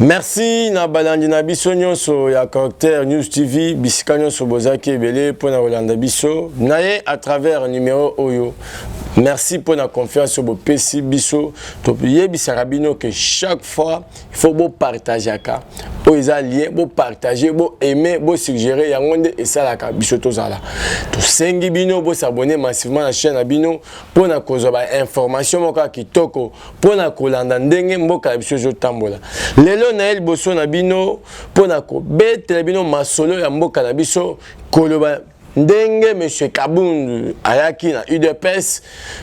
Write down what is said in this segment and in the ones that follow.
Merci na balandi na biso nyonso ya Caractère News TV bisika nyonso bozaki ebele pour na Rolanda biso naye à travers numéro oyo. Merci pour la confiance au PC biso. To yebisa rabino que chaque fois il faut beau partager aka. O isa lien beau partager, beau aimer, beau suggérer yangonde et ça la biso tozala. To sengi bino beau s'abonner massivement à la chaîne abino pour na kozo ba information moka kitoko pour na kolanda ndenge mboka biso zo tambola. Lelo na el boso na bino pour na ko bete bino masolo ya mboka na biso koloba ndenge monsieur Kabundu ayaki na UDPS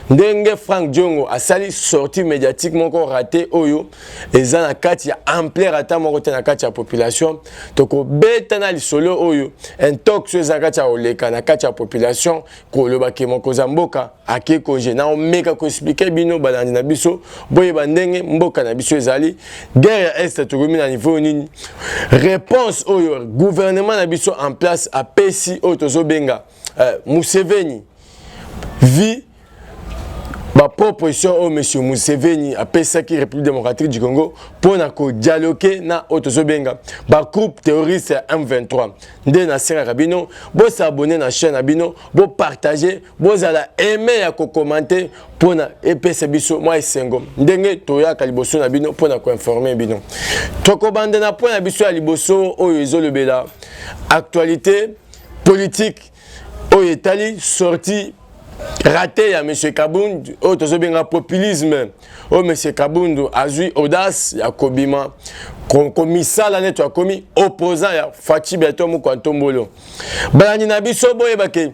ndenge Frank Diongo asali sortie médiatique moko raté oyo eza na kati ya ampleur ata moko te na kati ya population toko beta na lisolo oyo intox eza kati ya oleka na kati ya population koloba ke moko za mboka ake koje na omeka ko expliquer bino balandi na biso boye bandenge mboka na biso ezali guerre ya est tokomi na niveau nini réponse oyo gouvernement na biso en place a pesi oyo tozobenga Museveni vit ma proposition au monsieur Museveni a pesa qui République démocratique du Congo pour na ko dialoguer na Otozobenga ba groupe terroriste M23 nde na sera rabino bo s'abonner na chaîne abino bo partager bo ala aimer ya ko commenter pour na epesa biso moi esengo ndenge toya ka liboso na bino pour na ko informer bino toko bande na point na biso ya liboso oyo ezolobela actualité politique au Italie sorti raté à M. Kabundu au tozobenga populisme au M. Kabundu a eu audace ya kobima komisala neto komi opposant ya Fachi Beto Mukwantombolo balani na biso boye bake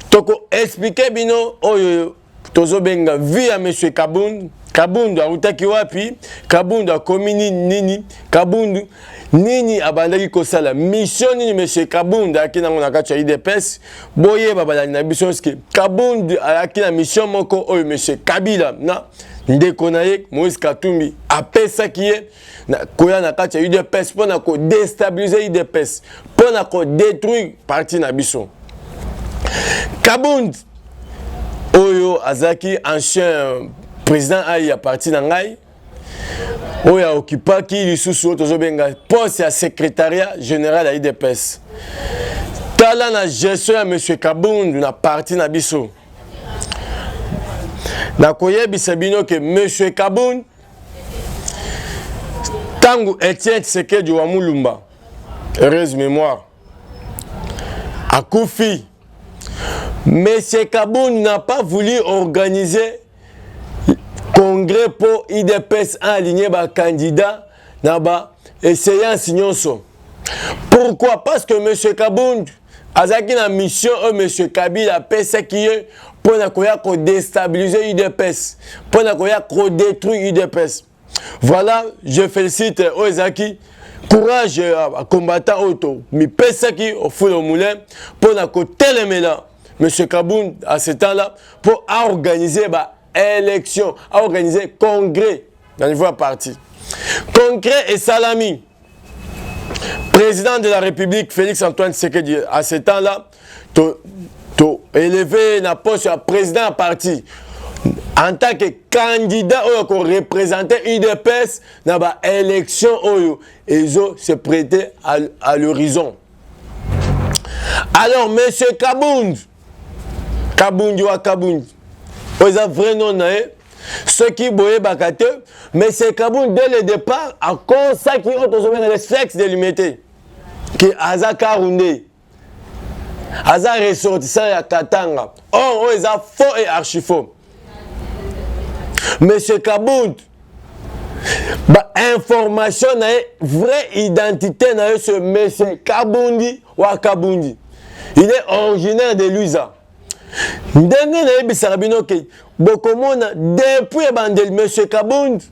toko expliquer bino oyo tozobenga vie à M. Kabundu Kabundu autaki wapi Kabundu akomi nini Kabundu nini abandaki kosala mission nini monsieur Kabundu akina ngona kati ya IDPS boye babalani na biso ske Kabundu akina mission moko oyo monsieur Kabila na ndeko na ye Moïse Katumbi apesa kiye na koya na kati ya IDPS pona ko déstabiliser IDPS pona ko détruire parti na biso Kabundu oyo azaki ancien président ayi a parti na ngai oya occupé qui lisusu tozobenga poste ya secrétariat général à IDPS tala na gestion ya monsieur Kabundu na parti na biso na koyebisa bino ke monsieur Kabundu tangu Etienne Tshisekedi wa Mulumba heureuse mémoire akufi monsieur Kabundu n'a pas voulu organiser congrès pour IDPS aligné ba candidat na ba essayant nyonso. Pourquoi? Parce que monsieur Kabundu azaki na mission monsieur Kabila pesa qui pour na koya ko déstabiliser IDPS, pour na koya ko détruire IDPS. Voilà, je félicite Ozaki courage à combattant auto. Mi pesa qui au fond au moulin pour na ko telemela monsieur Kabundu à ce temps-là pour organiser ba élection, à organiser congrès dans le niveau parti. Congrès et Salami, président de la République Félix Antoine Tshisekedi, à ce temps-là, élevé na poste à président à parti en tant que candidat pour représenter UDPS dans la élection ils ont se prêté à l'horizon. Alors monsieur Kabundu, ils ont vrai nom, ceux qui boyaient Bakate, mais c'est Kabundu dès le départ, à cause ça qui ont le sexe de l'humanité, qui Aza Karunde, Aza ressortissant à Katanga. Oh, ils ont faux et archi faux. Monsieur Kabundu, information, vraie identité, ce monsieur Kabundi ou Kabundi. Il est originaire de Luisa. Ndenge na yebisa rabino ke bokomona depuis bandel monsieur Kabundu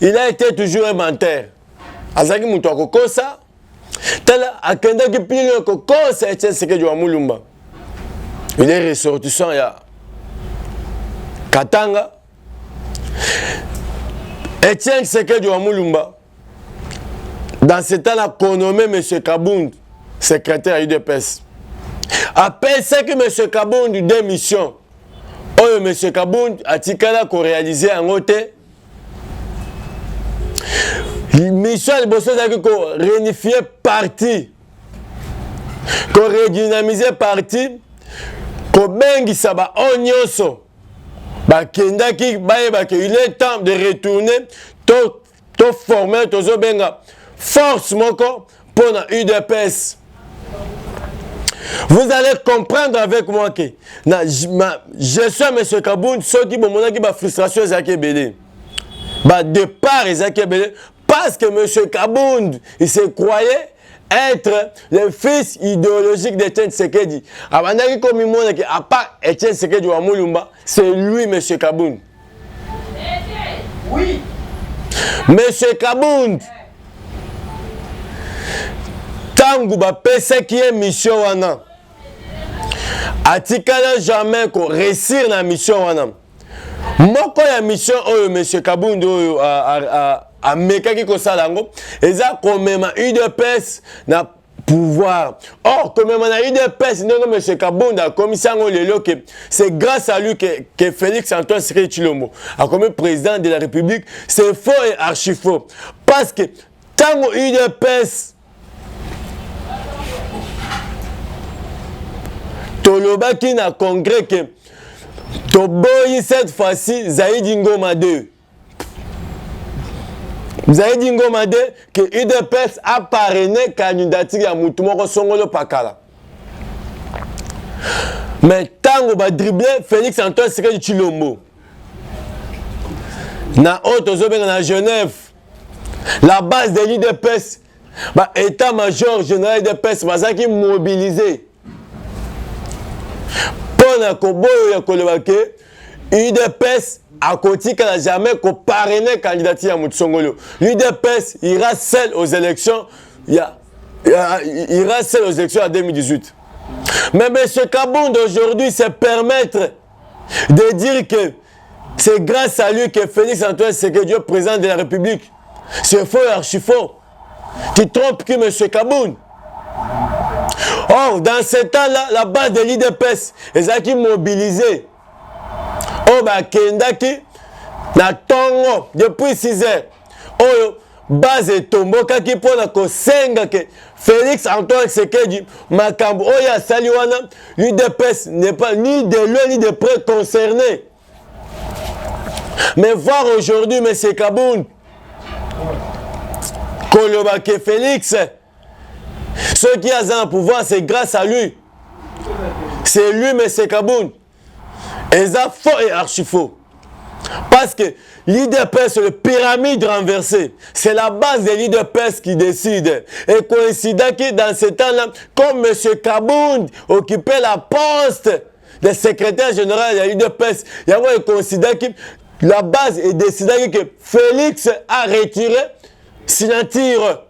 il a été toujours un menteur azaki muto akokosa tala akenda ki pile kokosa Etienne Tshisekedi wa Mulumba il est ressortissant ya Katanga Etienne Tshisekedi wa Mulumba dans ce temps-là qu'on nommait monsieur Kabundu secrétaire UDPS. Après ça que M. Kabundu deux missions, M. Kabundu a réalisé en côté mission de bosso ezalaki ko réunifier parti, ko redynamiser parti, ko bengisa ba onyoso bakendaki bayebaki il est temps de retourner to former tozo benga force moko pour na UDPS. Vous allez comprendre avec moi que je suis M. Kabound, ceux qui m'ont dit que frustration est belé. Départ est belé parce que M. Kabound, il se croyait être le fils idéologique d'Etienne Tshisekedi. Abandaki comme il montre à part Etienne Tshisekedi ou Amulumba, c'est lui M. Kabound. Oui. M. Kabound. Tangu ba pese qui est mission wana. Atikala jamais ko réussir na mission wana. Moko ya mission oyo M. Kabound oyo a mekaki ko salango eza ko mema UDPS na pouvoir. Or comme même na UDPS ndenge M. Kabound a commis sango lelo que c'est grâce à lui que Félix Antoine Tshisekedi Tshilombo a comme président de la République. C'est faux et archi faux parce que tango UDPS tolobaki na congrès que toboyi cette fois-ci Zaïdi Ngoma 2. Zaïdi Ngoma 2 que UDPS a parrainé candidature ya mutu moko songolo pakala. Mais tango ba dribbler Félix Antoine Tshisekedi Tshilombo. Na Otozobenga na Genève. La base de l'UDPS, état-major général de l'UDPS bazaki mobilisé. Pona koboyo ya kolobake UDPS a kotika na jamais ko parrainer candidature ya Mutsongolo. L'UDPS ira seul aux élections ira seul aux élections en 2018. Mais M. Kabound aujourd'hui se permettre de dire que c'est grâce à lui que Félix Antoine Tshisekedi est président de la République. C'est faux et archi faux. Tu trompes que M. Kabound. Or, dans ce temps-là, la base de l'IDPS, ils ont mobilisé. Oh, Kendaki, na Tongo, depuis 6 heures. Oh, base et Tombo, qui pour la Kosenga, que Félix Antoine Tshisekedi, Makambo, Oya Saliwana, l'IDPS n'est pas ni de loin ni de près concerné. Mais voir aujourd'hui M. Kabound, Kolobake Félix, ceux qui ont un pouvoir, c'est grâce à lui. C'est lui, M. Kabound. Et ça, faux et archi faux. Parce que l'IDPS, c'est le pyramide renversée. C'est la base de l'IDPS qui décide. Et coïncidant que dans ce temps-là, comme M. Kabound occupait la poste de secrétaire général de l'IDPS, il y a un coïncidant que la base est décidée que Félix a retiré signature.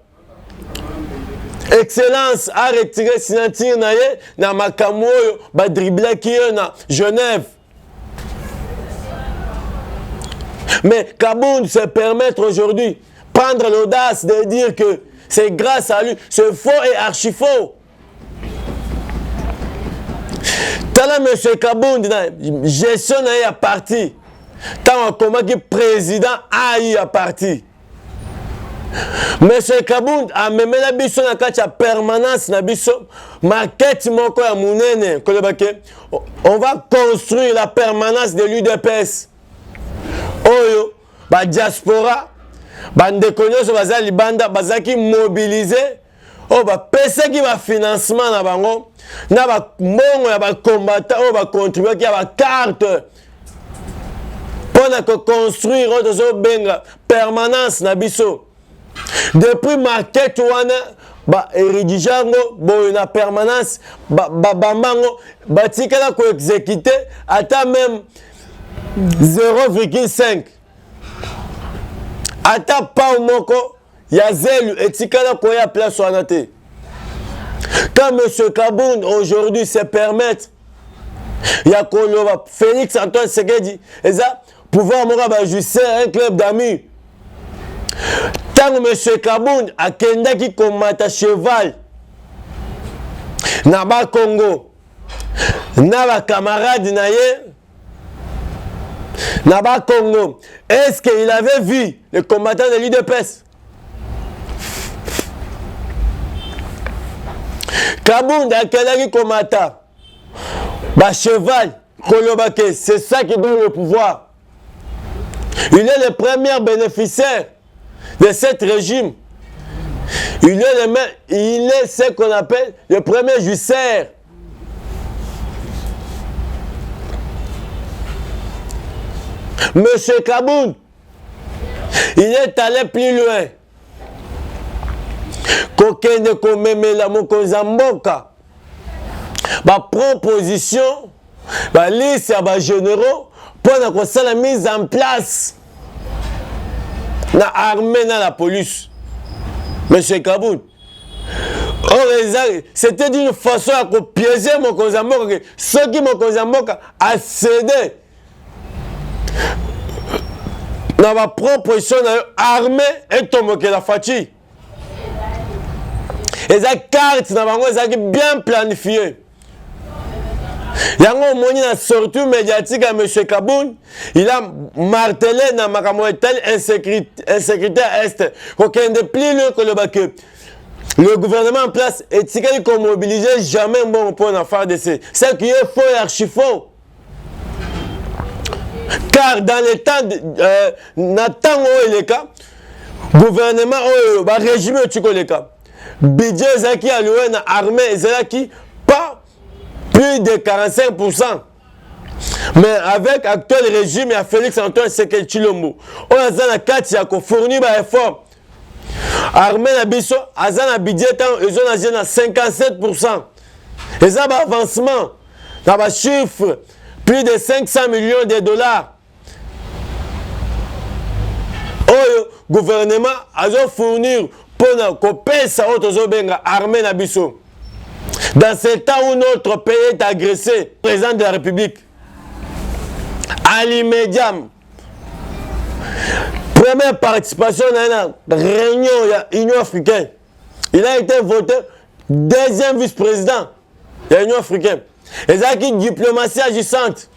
Excellence a retiré signature na makambo ba dribbler qui na Genève. Mais Kabound se permettre aujourd'hui prendre l'audace de dire que c'est grâce à lui, c'est faux et archi faux. Tala M. Kabound gestion na parti. Tant comment qui président a eu à parti. Monsieur Kabound a même la biso na kacha permanence na biso maquette moko ya munene kolobake on va construire la permanence de l'UDPS. Oyo ba diaspora ba ndekonyo so baza libanda bazaki mobiliser o ba pesa ki ba financement na bango na ba mbongo ya ba combattant o ba contribuer ki ba carte pour construire autre benga permanence na biso. Depuis maquette wana ba eridijango bo na permanence ba bamango batikala ko exécuter ata même 0,5 ata pa moko ya zelu etikala ko ya place wana te. Quand M. Kabound aujourd'hui se permettre ya koloba Félix Antoine Tshisekedi eza pouvoir moko ba justice un club d'amis. Tant M. Kabound a kendaki komata cheval na ba Congo na ba camarade na ye na ba Congo, est-ce qu'il avait vu les combattants de l'UDPS? Kabunda akelaki komata. Ba cheval, kolobake, c'est ça qui donne le pouvoir. Il est le premier bénéficiaire de ce régime. Il est ce qu'on appelle le premier jouisseur. Monsieur Kabound, il est allé plus loin. Kokende komemela mokonzi mboka. Ba proposition, ba liste ya ba généraux pour la mise en place na armée na la police. Monsieur Kabound. C'était d'une façon à piéger mokonzi mboka. Ceux qui mokonzi mboka a cédé dans ma proposition armée et tomoke la fati. Et ça carte na bango ezaki bien planifié. Yango moni na sortie médiatique à monsieur Kabound, il a martelé na makambo telle insécurité est kokende plus loin que le bac. Le gouvernement en place est qu'on mobiliser jamais bon pour en faire de ces. C'est qui est faux et archi faux. Car dans les temps où il cas, gouvernement ou régime où cas, budget zaki alloué na armée zaki pas plus de 45%. Mais avec actuel régime et à Félix Antoine Tshisekedi Tshilombo, on a na kati ya ko fournir ba effort. Armée na biso azana budget tant ils ont agi na 57%. Et ça ba avancement dans ba chiffre plus de 500 millions de dollars. Le gouvernement a fournir pour couper sa haute armée na biso. Dans ce temps où notre pays est agressé, président de la République, à l'immédiat, première participation à la réunion de l'Union africaine, il a été voté deuxième vice-président de l'Union africaine. Et ça qui est diplomatie agissante.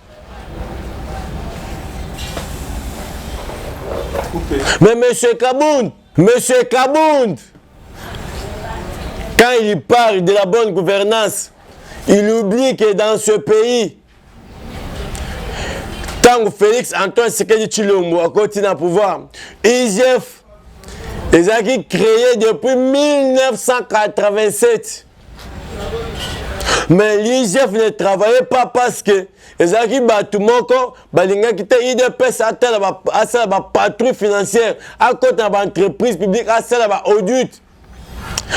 Mais monsieur Kabound, quand il parle de la bonne gouvernance, il oublie que dans ce pays, tant que Félix Antoine Tshisekedi Tshilombo a continué à pouvoir, IGF, les a créé depuis 1987. Mais l'IGF ne travaillait pas parce que les acquis batumoko balinga qui était IDPS à la patrouille financière à côté de l'entreprise publique à la audit.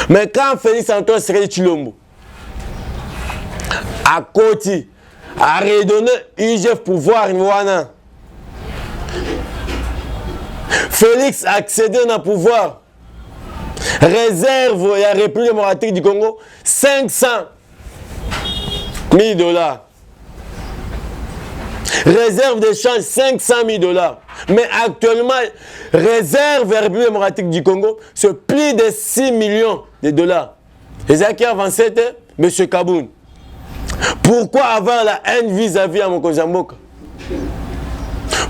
Mais quand Félix Antoine Tshisekedi Tshilombo à côté a redonné IGF pouvoir Nwana, Félix a accédé au pouvoir, réserve la République démocratique du Congo 500 000 dollars. Réserve d'échange 500 000 dollars. Mais actuellement, réserve la République démocratique du Congo, c'est plus de 6 millions de dollars. Et ça qui avancé, M. Kabound. Pourquoi avoir la haine vis-à-vis à Mokonzi Mboka?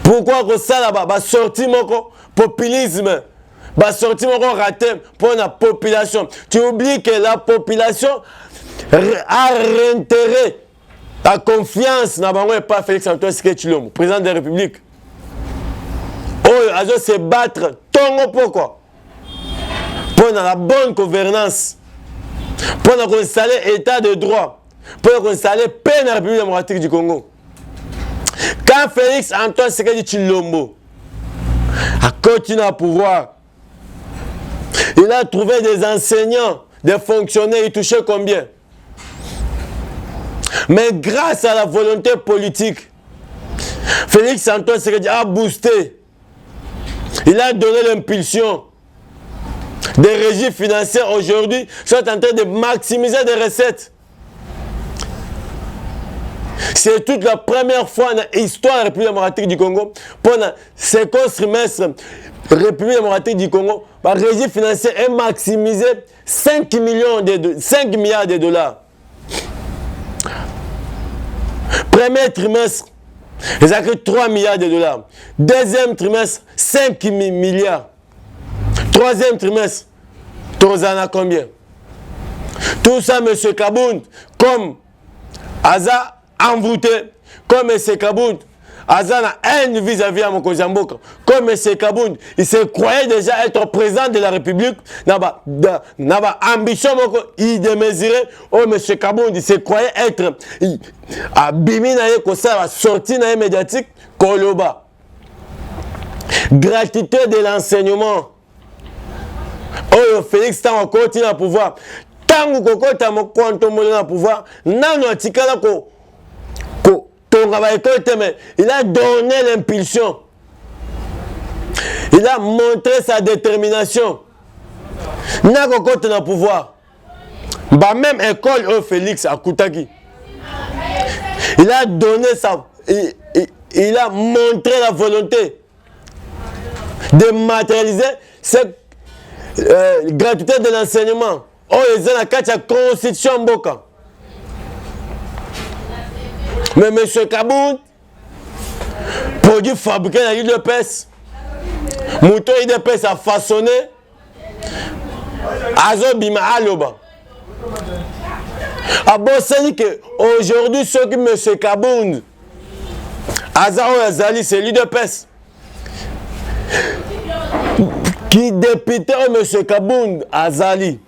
Pourquoi que ça là-bas, sorti mon populisme, sorti mon raté pour la population? Tu oublies que la population a réintérêt la confiance n'a pas Félix Antoine Tshisekedi Tshilombo, président de la République. Il se battre pourquoi? Pour la bonne gouvernance, pour installer l'état de droit, pour installer paix dans la République démocratique du Congo. Quand Félix Antoine Tshisekedi Tshilombo a continué à pouvoir, il a trouvé des enseignants, des fonctionnaires, il touchait combien? Mais grâce à la volonté politique, Félix Antoine Tshisekedi a boosté. Il a donné l'impulsion. Des régies financières aujourd'hui sont en train de maximiser des recettes. C'est toute la première fois dans l'histoire de la République démocratique du Congo, pendant le second trimestre de la République démocratique du Congo, la régie financière est maximisé 5 milliards de dollars. Premier trimestre, ils ont 3 milliards de dollars. Deuxième trimestre, 5 milliards. Troisième trimestre, tu en as combien? Tout ça, M. Kabound, comme Aza envoûté, comme M. Kabound, Aza na haine vis-à-vis à Mokonzi Mboka, comme M. Kabound, il se croyait déjà être président de la République, n'a ambition, il démesurait, oh M. Kabound, il se croyait être, abimi na ye kosa, la sortie na ye médiatique, Koloba. Gratuité de l'enseignement. Oh Félix, tant qu'on continue à pouvoir. Tant qu'on continue à pouvoir, non, il a donné l'impulsion. Il a montré sa détermination. N'a qu'on continue à pouvoir. Bah même école au Félix à Koutaki. Il a donné sa. Il a montré la volonté de matérialiser cette gratuité de l'enseignement. Oh, ils ont la constitution Mboka. Mais M. Kabound, produit fabriqué dans l'île de Pes, mouton l'île de Pes a façonné, Azo Bima Aloba. Ah bon, c'est que aujourd'hui, ceux qui M. Kabound, Azao Azali, c'est l'île de Pes. Qui député M. Kabound Azali.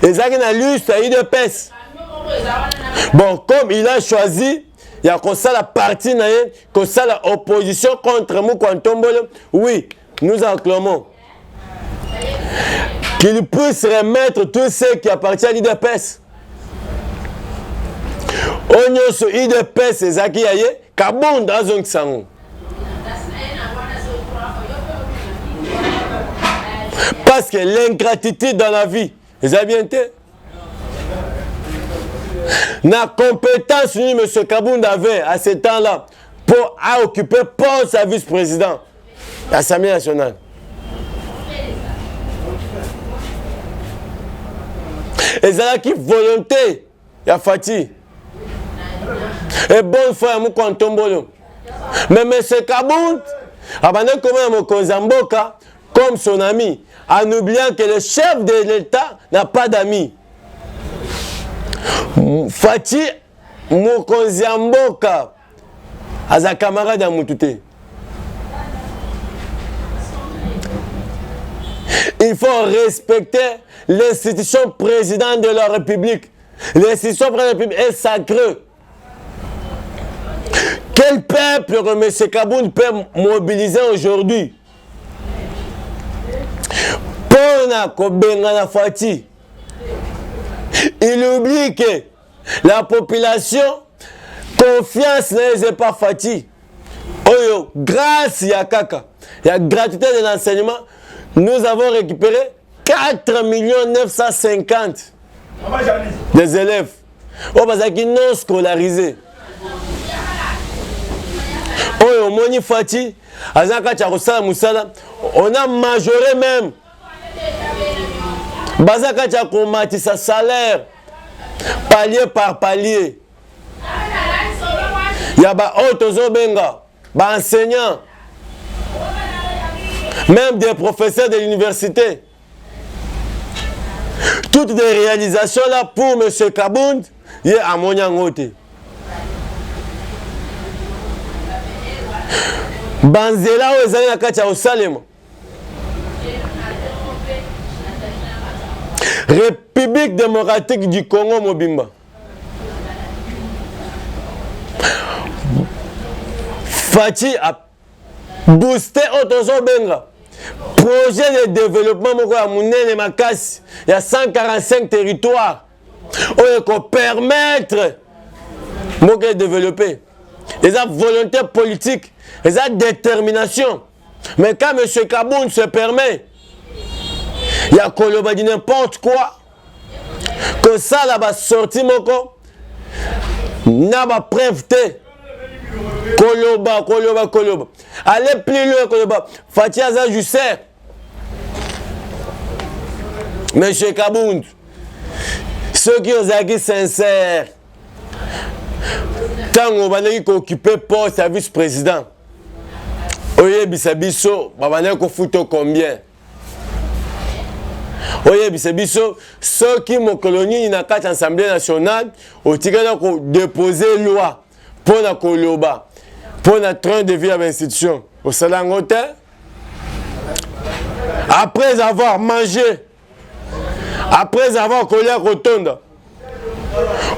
Et ça qui a liste à l'île de Pes. Bon, comme il a choisi, il y a comme ça la partie, comme ça la opposition contre Moukwantombolo. Oui, nous acclamons qu'il puisse remettre tous ceux qui appartiennent à l'IDPS. On y a sur l'IDPS, c'est ça qui y a, Kabound dans un sang. Parce que l'ingratitude dans la vie, vous avez bien été. La compétence que M. Kabound avait à ce temps-là pour occuper poste à vice-président à l'Assemblée nationale. Et c'est là qui volonté, il y a Fati. Et bonne foi à Moukwantombolo. Mais M. Kabound, abandonné comme Mokonzi Mboka, comme son ami, en oubliant que le chef de l'État n'a pas d'amis. Fati Mokonzi Mboka a sa camarade à Moutouté. Il faut respecter l'institution présidente de la République. L'institution présidente de la République est sacrée. Quel peuple que M. Kabound peut mobiliser aujourd'hui pour Kobenga Fati? Il oublie que la population, confiance n'est pas Fati. Oh, grâce à Kaka, il y a gratuité de l'enseignement, nous avons récupéré 4 950 des élèves. Oh, parce qu'ils non scolarisés. Oh, Moni Fati, on a majoré même. Bazaka tcha komati sa salaire palier par palier. Ya ba otozo benga, ba enseignants, même des professeurs de l'université. Toutes des réalisations là pour M. Kabound, il est à Monyangote. Banzela ozali na kati ya Osalema. République démocratique du Congo Mobimba. Fati a boosté Otozo Benga. Projet de développement il y a 145 territoires. On peut permettre de développer. Ils ont volonté politique, ils ont détermination. Mais quand M. Kabound se permet, il y a Koloba dit n'importe quoi. Que ça là-bas sorti moko. N'a pas preuve. Koloba. Allez plus loin Koloba. Fatia Aza Jusser. Monsieur Kabound. Ceux qui ont été sincères. Tant qu'on va occuper poste à vice-président. Oye Bisabiso, on va foutre combien? Oye, c'est biso, ceux qui m'ont colonie dans l'Assemblée nationale, au tigre ko déposer loi pour la koloba, pour la train de vie à l'institution. Au salangote, après avoir mangé, après avoir collé à rotonde,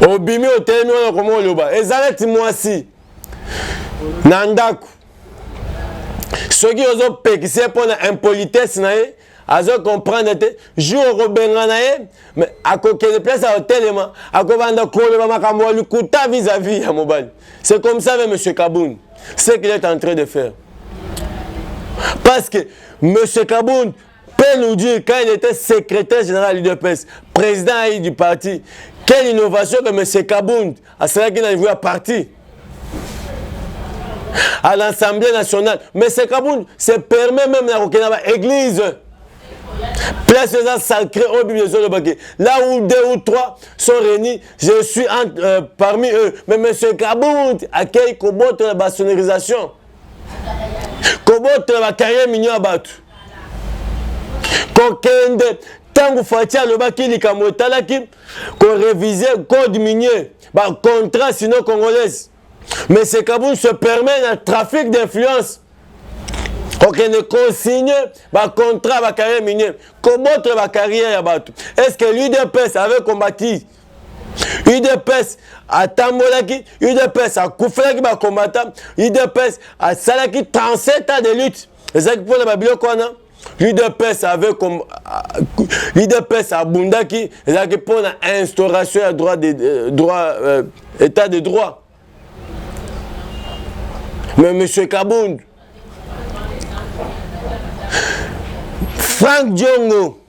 au bimi au télémi on a comment loba. Et zaleti moi si, nandaku. Ceux qui ont péquissé pour l'impolitesse nae. Azo comprendre te jour robenganae mais à côté de place à hôtel à kobanda koleba makambo lukuta vis-à-vis à mobile. C'est comme ça même monsieur Kaboun. Ce qu'il est en train de faire. Parce que monsieur Kaboun peut nous dire quand il était secrétaire général de l'UDPS, président du parti, quelle innovation que monsieur Kaboun a cela qu'il a vu à parti à l'Assemblée nationale. Monsieur Kaboun se permet même la église. Place sacrée au Bible de Baké. Là où 2 ou 3 sont réunis, je suis parmi eux. Mais M. Kaboun accueille Kobote la sonorisation. Kobote la carrière mignon à battre. Kokende, tant que Fatia le Baki li Kamotalaki, qu'on révisait code minier, contrat sinon congolaise. Mais M. Kaboun se permet un trafic d'influence. Ok, ne consigne ma contrat, ma carrière minière. Comment ma carrière est-ce que l'UDPS avait combattu? UDPS a Tambolaki, UDPS a Kouflaki, ma combattant, UDPS a Salaki 37 ans de lutte. C'est ça qui pour la Biokona. L'UDPS avait comme l'UDPS a Bundaki, c'est ça qui pour l'instauration à droit état de droit. Mais M. Kaboun, Frank Diongo,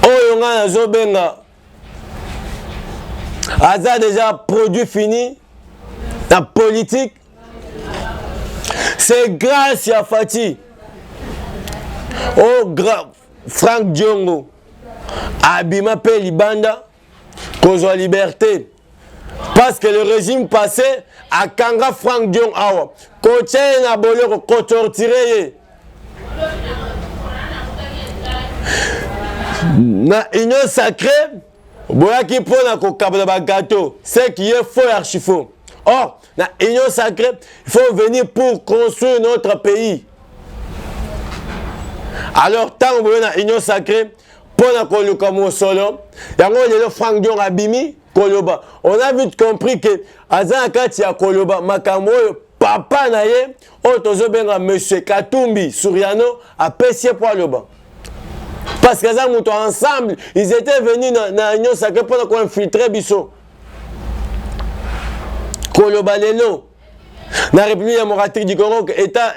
Oyonga Zobenga, Aza déjà produit fini, la politique, c'est grâce à Fati. Oh, Frank Diongo, Abima Pe Libanda, cause de liberté. Parce que le régime passé à Kanga Frank Diongo Awa, Koche na bolo ko torturé. Na union sacrée, boya qui pour na ko kabla gâteau, c'est qui est faux et archi faux. Or, na union sacrée, il faut venir pour construire notre pays. Alors, tant que na union sacrée, pour na koluka mo solo, yango le Frank Diongo abimi koloba. On a vite compris que Azan Kati ya koloba makambo papa na ye otozo benga monsieur Katumbi Suriano a pessier pour loba. Parce que les ensemble, ils étaient venus dans l'Union sacrée pour infiltrer Bisso. Koloba Lelo. Dans la République démocratique du Congo, État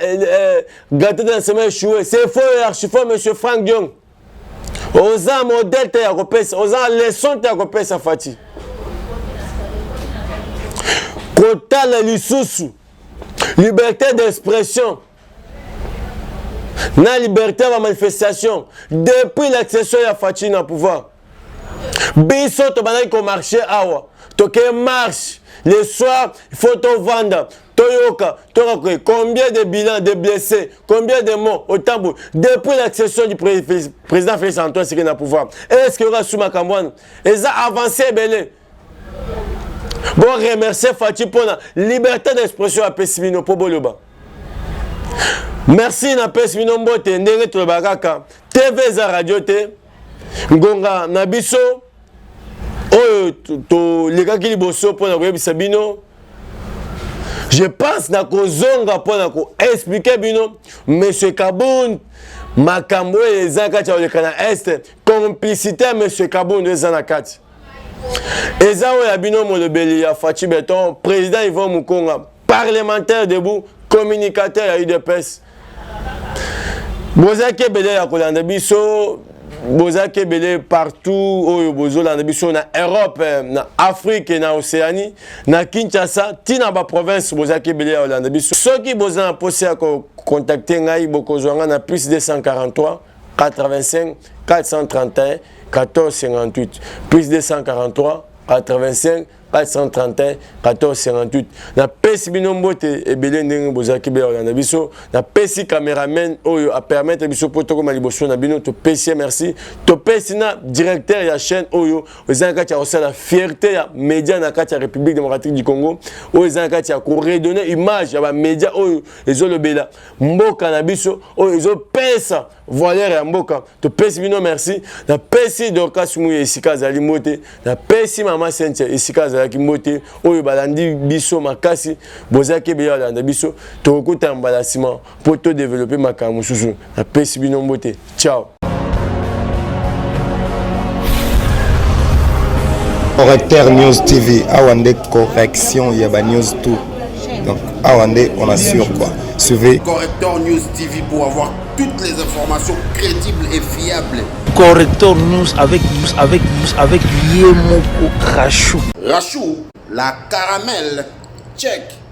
gâté dans ce échoué. C'est faux et archi faux, M. Frank Diongo. Osa modèle te yakopesa, osa leçon te yakopesa Fati. Kotala lisusu, liberté d'expression, na liberté de manifestation, depuis l'accession ya Fati na pouvoir. Biso to banaki ko marché awa, to ke marche, le soir il faut to vendre. Toyoka, combien de bilans, de blessés, combien de morts au tambour depuis l'accession du président Félix Antoine Tshisekedi na pouvoir. Est-ce qu'il y aura Souma Kambouane? Ils ont avancé belé. Bon, remercier Fati pour la liberté d'expression à Pessimino pour Boloba. Merci na Pessimino Mbote, Ndenge Tolobakaka, TV za radio te, Ngonga Nabiso, to les qui liboso pour la web Sabino. Je pense na kozonga pour expliquer bino monsieur Kaboun makambo ezaka cha olekana est complicité monsieur Kaboun ezanakati ezao ya bino molobeli ya Fati Beton président Yvon Mukonga parlementaire debout communicateur ya UDPS bozaki belé ya kolanda biso bozaki belé partout oyo bozolanda biso na Europe na Afrique na Océanie na Kinshasa tina ba province bozaki belé ya kolanda biso soki bozana posi ya contacter ngai bokozwanga na plus 243 85 431 14 58 plus 243 85 431 1458 na pesi bino mbote ebele ndenge bozaki be Olanda biso na pesi cameraman oyo a permettre biso poto ko maliboso na bino to pesi merci to pesi na directeur ya chaîne oyo ezanga kati ya la fierté ya média na kati ya République démocratique du Congo oyo ezanga kati ya ko redonner image ya ba média oyo ezolobela mboka na biso oyo ezopesa valeur ya mboka to pesi bino merci na pesi Dorcas Muye esika zali mote na pesi mama Cynthia esika zali mote oyo balandi biso makasi bozaki be Olanda biso to kokuta mbalasima pour to développer makambo susu na pesi bino mbote ciao. Correcteur News TV, Awande correction, il y a ba news tout. Donc Awande, on assure quoi. Suivez Correcteur News TV pour avoir toutes les informations crédibles et fiables. Correcteur News avec Yemoko Rachou. Rachou, la caramel, check.